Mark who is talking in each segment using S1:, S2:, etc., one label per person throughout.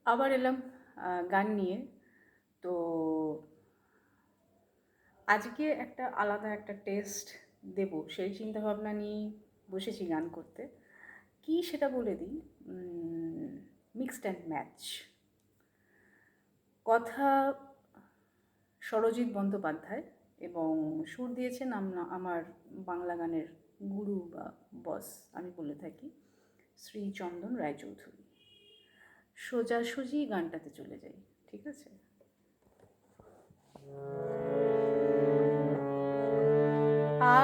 S1: আবার এলাম গান নিয়ে। তো আজকে একটা আলাদা একটা টেস্ট দেব সেই চিন্তাভাবনা নিয়েই বসেছি গান করতে। কি সেটা বলে দিই, মিক্সড অ্যান্ড ম্যাচ। কথা সরজিৎ বন্দ্যোপাধ্যায় এবং সুর দিয়েছেন আমার বাংলা গানের গুরু বা বস আমি বলে থাকি শ্রী চন্দন রায়চৌধুরী। সোজাসুজি গানটাতে চলে যাই, ঠিক আছে? আ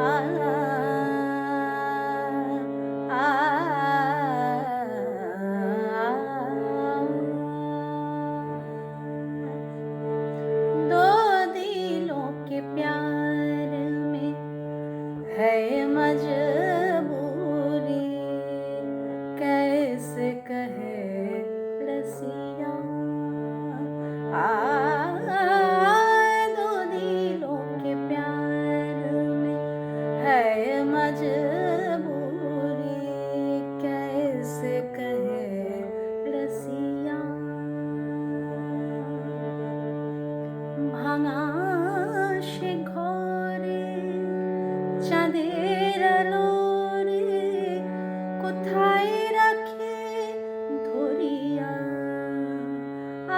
S1: আ আ दो दिलों के प्यार में है मजबूरी, कैसे कहे रसिया। दो दिलों के प्यार में है मजबूरी, कैसे कहे रसिया। ভাঙা সে ঘরে চাঁদের আলো রে কোথায় রাখে ধরিয়া।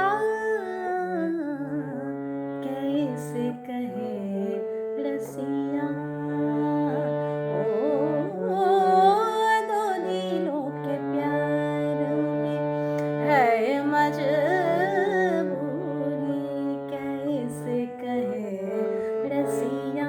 S1: আ कैसे कहे रसिया। ओ दो दिलों के प्यार में है मजबूरी, कैसे कहे रसिया।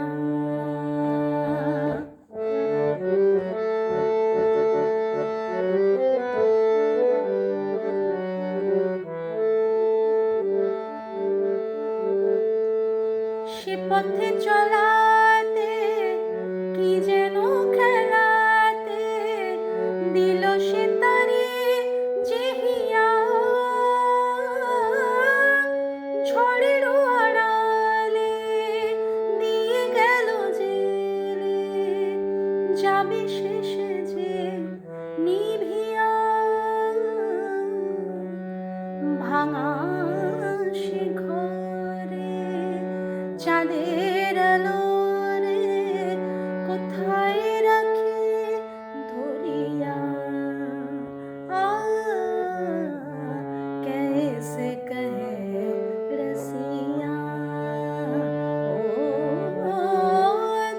S1: সে পথে চলাতে কি যেন খেলাতে দিল সে তারে যেহিয়া। ঝড়েরও আড়ালে দিয়ে গেল জেলে যাবে শেষে যে নিভিয়া। ভাঙা সে ঘরে চাঁদের আলো রে কোথায় রাখে ধরিয়া। আ कैसे कहे रसिया। ओ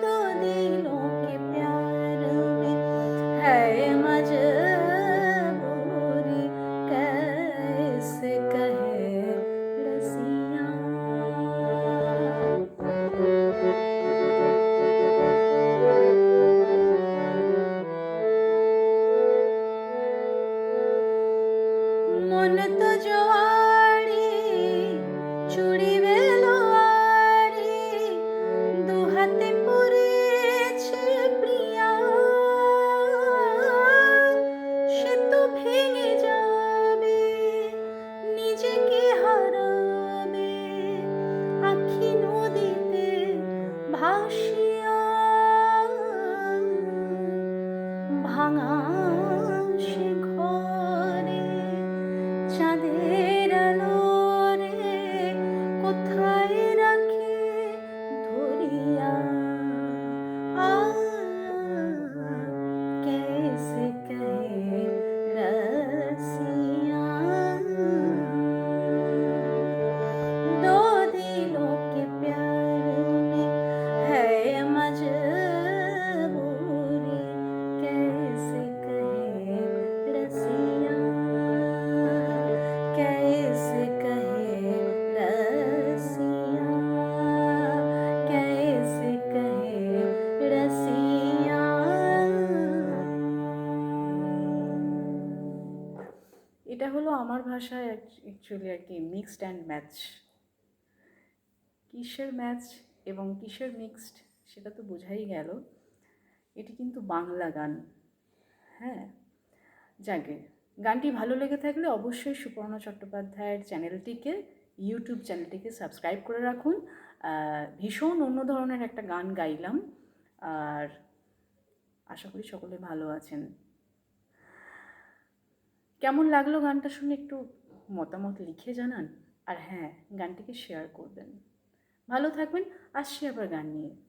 S1: दो दिलों के प्यार में है मजबूरी, कैसे कहे रसिया। মন তো জোয়ারি চুড়ি বেলোয়ারি দু হাতে পড়েছে প্রিয়া। সে তো ভেঙে যাবে নিজেকে হারাবে আখি নদীতে ভাসিয়া। ভাঙা সে ঘরে চাঁদের আলো রে কোথায় রাখে ধরিয়া। আ कैसे कहे रसिया। दो दिलों के प्यार में है मजबूरी, कैसे कहे रसिया। कैसे कहे रसिया। कैसे कहे रसिया। এটা হলো আমার ভাষায় অ্যাকচুয়ালি আর কি মিক্সড অ্যান্ড ম্যাচ। কিসের ম্যাচ এবং কিসের মিক্সড সেটা তো বোঝাই গেল। এটি কিন্তু বাংলা গান। হ্যাঁ, যাকে গানটি ভালো লেগে থাকলে অবশ্যই সুপর্ণা চট্টোপাধ্যায়ের চ্যানেলটিকে, ইউটিউব চ্যানেলটিকে সাবস্ক্রাইব করে রাখুন। ভীষণ অন্য ধরনের একটা গান গাইলাম, আর আশা করি সকলে ভালো আছেন। কেমন লাগলো গানটা শুনে একটু মতামত লিখে জানান। আর হ্যাঁ, গানটিকে শেয়ার করবেন। ভালো থাকবেন। আসছি আবার গান নিয়ে।